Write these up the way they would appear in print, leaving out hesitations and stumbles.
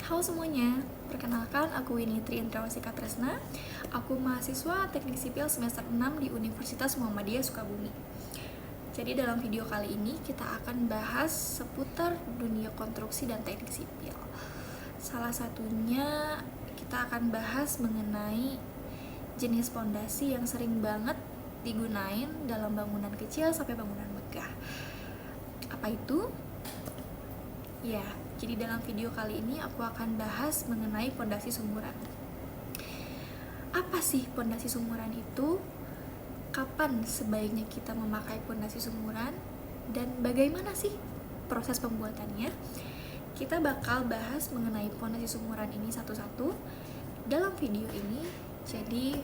Halo semuanya, perkenalkan aku Winitri Indrawasika Tresna. Aku mahasiswa Teknik Sipil semester 6 di Universitas Muhammadiyah Sukabumi. Jadi dalam video kali ini kita akan bahas seputar dunia konstruksi dan teknik sipil. Salah satunya kita akan bahas mengenai jenis pondasi yang sering banget digunain dalam bangunan kecil sampai bangunan megah. Apa itu? Ya, jadi dalam video kali ini aku akan bahas mengenai pondasi sumuran. Apa sih pondasi sumuran itu? Kapan sebaiknya kita memakai pondasi sumuran? Dan bagaimana sih proses pembuatannya? Kita bakal bahas mengenai pondasi sumuran ini satu-satu dalam video ini. Jadi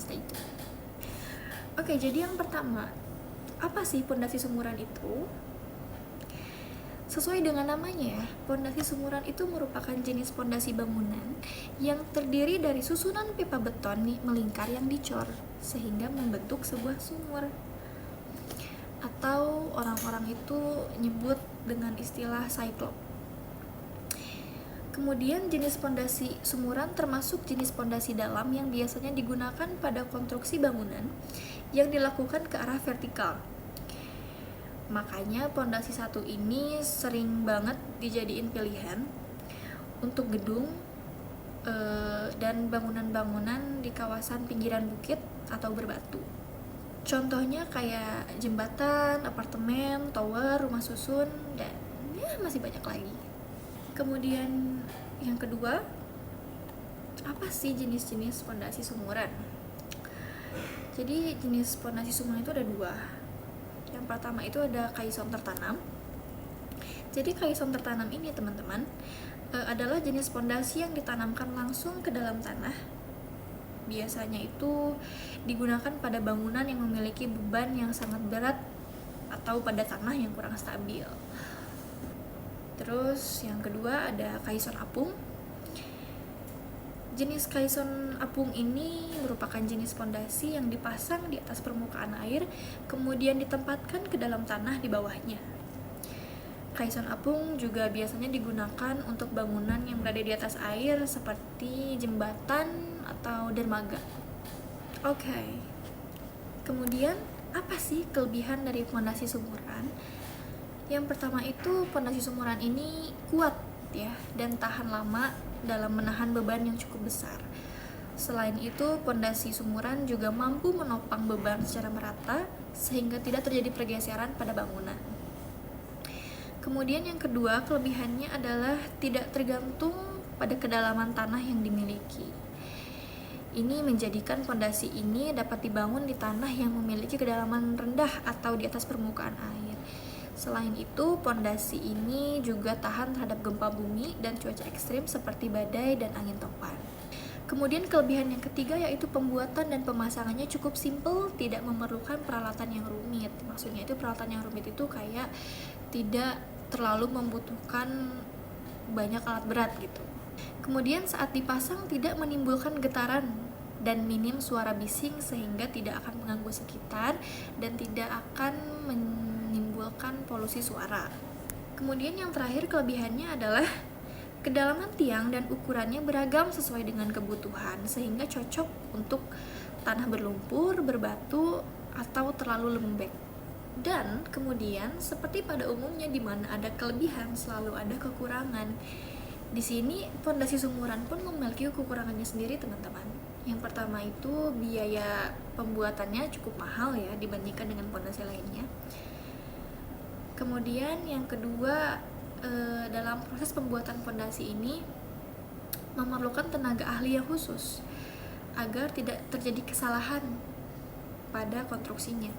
stay tune. Oke, jadi yang pertama, apa sih pondasi sumuran itu? Sesuai dengan namanya, pondasi sumuran itu merupakan jenis pondasi bangunan yang terdiri dari susunan pipa beton melingkar yang dicor sehingga membentuk sebuah sumur. Atau orang-orang itu nyebut dengan istilah cyclop. Kemudian jenis pondasi sumuran termasuk jenis pondasi dalam yang biasanya digunakan pada konstruksi bangunan yang dilakukan ke arah vertikal. Makanya pondasi satu ini sering banget dijadiin pilihan untuk gedung dan bangunan-bangunan di kawasan pinggiran bukit atau berbatu. Contohnya kayak jembatan, apartemen, tower, rumah susun, dan ya masih banyak lagi. Kemudian yang kedua, apa sih jenis-jenis pondasi sumuran? Jadi jenis pondasi sumuran itu ada dua. Yang pertama itu ada caisson tertanam. Jadi caisson tertanam ini teman-teman adalah jenis pondasi yang ditanamkan langsung ke dalam tanah. Biasanya itu digunakan pada bangunan yang memiliki beban yang sangat berat atau pada tanah yang kurang stabil. Terus yang kedua ada caisson apung. Jenis caisson apung ini merupakan jenis pondasi yang dipasang di atas permukaan air, kemudian ditempatkan ke dalam tanah di bawahnya. Caisson apung juga biasanya digunakan untuk bangunan yang berada di atas air seperti jembatan atau dermaga. Oke. Kemudian, apa sih kelebihan dari pondasi sumuran? Yang pertama itu pondasi sumuran ini kuat ya dan tahan lama dalam menahan beban yang cukup besar. Selain itu, pondasi sumuran juga mampu menopang beban secara merata sehingga tidak terjadi pergeseran pada bangunan. Kemudian yang kedua, kelebihannya adalah tidak tergantung pada kedalaman tanah yang dimiliki. Ini menjadikan pondasi ini dapat dibangun di tanah yang memiliki kedalaman rendah atau di atas permukaan air. Selain itu, pondasi ini juga tahan terhadap gempa bumi dan cuaca ekstrim seperti badai dan angin topan. Kemudian kelebihan yang ketiga yaitu pembuatan dan pemasangannya cukup simpel, tidak memerlukan peralatan yang rumit. Maksudnya itu peralatan yang rumit itu kayak tidak terlalu membutuhkan banyak alat berat gitu. Kemudian saat dipasang tidak menimbulkan getaran dan minim suara bising sehingga tidak akan mengganggu sekitar dan tidak akan menimbulkan polusi suara. Kemudian yang terakhir kelebihannya adalah kedalaman tiang dan ukurannya beragam sesuai dengan kebutuhan sehingga cocok untuk tanah berlumpur, berbatu, atau terlalu lembek. Dan kemudian seperti pada umumnya di mana ada kelebihan selalu ada kekurangan. Di sini pondasi sumuran pun memiliki kekurangannya sendiri teman-teman. Yang pertama itu biaya pembuatannya cukup mahal ya dibandingkan dengan pondasi lainnya. Kemudian yang kedua, dalam proses pembuatan pondasi ini memerlukan tenaga ahli yang khusus agar tidak terjadi kesalahan pada konstruksinya.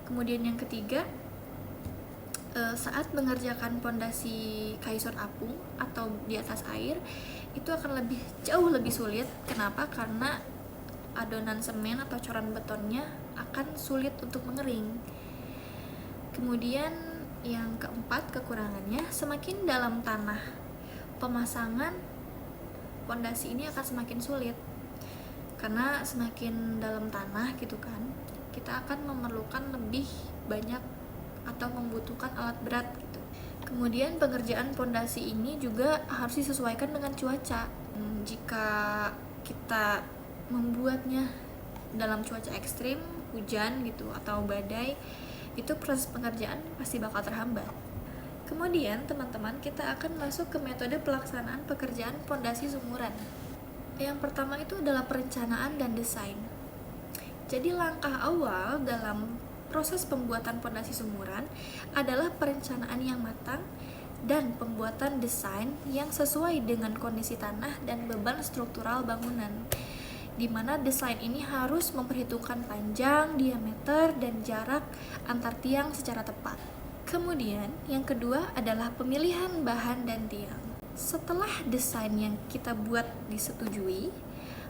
Kemudian yang ketiga, saat mengerjakan pondasi caisson apung atau di atas air itu akan jauh lebih sulit. Kenapa? Karena adonan semen atau coran betonnya akan sulit untuk mengering. Kemudian yang keempat kekurangannya, semakin dalam tanah pemasangan pondasi ini akan semakin sulit. Karena semakin dalam tanah gitu kan, kita akan memerlukan lebih banyak atau membutuhkan alat berat gitu. Kemudian pengerjaan pondasi ini juga harus disesuaikan dengan cuaca. Jika kita membuatnya dalam cuaca ekstrim, hujan gitu atau badai, itu proses pengerjaan pasti bakal terhambat. Kemudian teman-teman, kita akan masuk ke metode pelaksanaan pekerjaan pondasi sumuran. Yang pertama itu adalah perencanaan dan desain. Jadi langkah awal dalam proses pembuatan pondasi sumuran adalah perencanaan yang matang dan pembuatan desain yang sesuai dengan kondisi tanah dan beban struktural bangunan, di mana desain ini harus memperhitungkan panjang, diameter, dan jarak antar tiang secara tepat. Kemudian yang kedua adalah pemilihan bahan dan tiang. Setelah desain yang kita buat disetujui,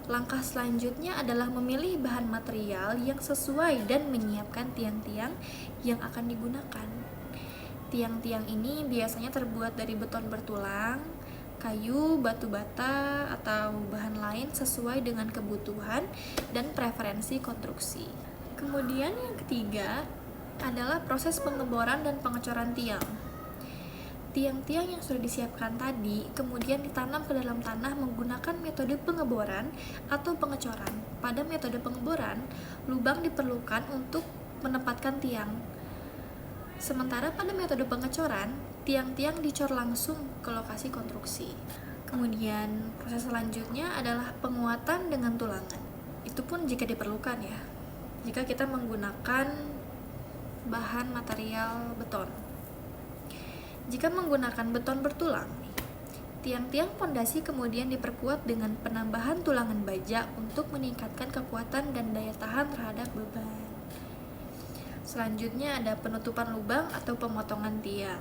langkah selanjutnya adalah memilih bahan material yang sesuai dan menyiapkan tiang-tiang yang akan digunakan. Tiang-tiang ini biasanya terbuat dari beton bertulang, kayu, batu bata, atau bahan lain sesuai dengan kebutuhan dan preferensi konstruksi. Kemudian yang ketiga adalah proses pengeboran dan pengecoran tiang. Tiang-tiang yang sudah disiapkan tadi kemudian ditanam ke dalam tanah menggunakan metode pengeboran atau pengecoran. Pada metode pengeboran, lubang diperlukan untuk menempatkan tiang. Sementara pada metode pengecoran, tiang-tiang dicor langsung ke lokasi konstruksi. Kemudian proses selanjutnya adalah penguatan dengan tulangan. Itu pun jika diperlukan ya. Jika kita menggunakan bahan material beton. Jika menggunakan beton bertulang, tiang-tiang pondasi kemudian diperkuat dengan penambahan tulangan baja untuk meningkatkan kekuatan dan daya tahan terhadap beban. Selanjutnya ada penutupan lubang atau pemotongan tiang.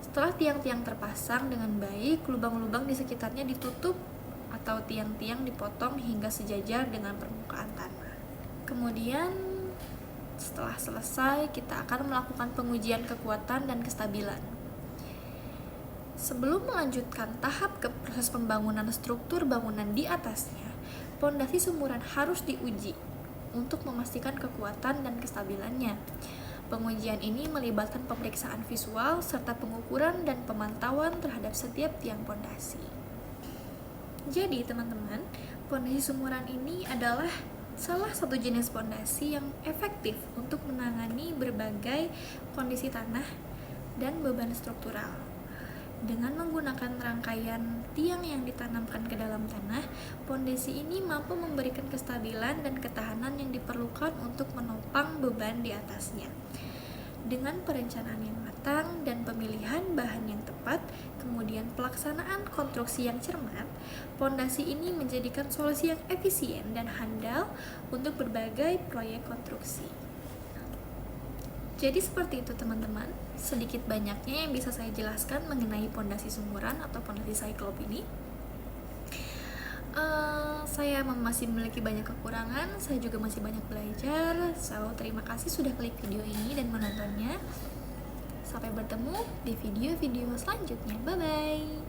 Setelah tiang-tiang terpasang dengan baik, lubang-lubang di sekitarnya ditutup atau tiang-tiang dipotong hingga sejajar dengan permukaan tanah. Kemudian setelah selesai, kita akan melakukan pengujian kekuatan dan kestabilan. Sebelum melanjutkan tahap ke proses pembangunan struktur bangunan di atasnya, pondasi sumuran harus diuji untuk memastikan kekuatan dan kestabilannya. Pengujian ini melibatkan pemeriksaan visual serta pengukuran dan pemantauan terhadap setiap tiang pondasi. Jadi teman-teman, pondasi sumuran ini adalah salah satu jenis pondasi yang efektif untuk menangani berbagai kondisi tanah dan beban struktural. Dengan menggunakan rangkaian tiang yang ditanamkan ke dalam tanah, pondasi ini mampu memberikan kestabilan dan ketahanan yang diperlukan untuk menopang beban di atasnya. Dengan perencanaan yang matang dan pemilihan bahan yang tepat, kemudian pelaksanaan konstruksi yang cermat, pondasi ini menjadikan solusi yang efisien dan handal untuk berbagai proyek konstruksi. Jadi seperti itu teman-teman, sedikit banyaknya yang bisa saya jelaskan mengenai pondasi sumuran atau pondasi cyclop ini. Saya masih memiliki banyak kekurangan, saya juga masih banyak belajar. So, terima kasih sudah klik video ini dan menontonnya. Sampai bertemu di video-video selanjutnya. Bye-bye.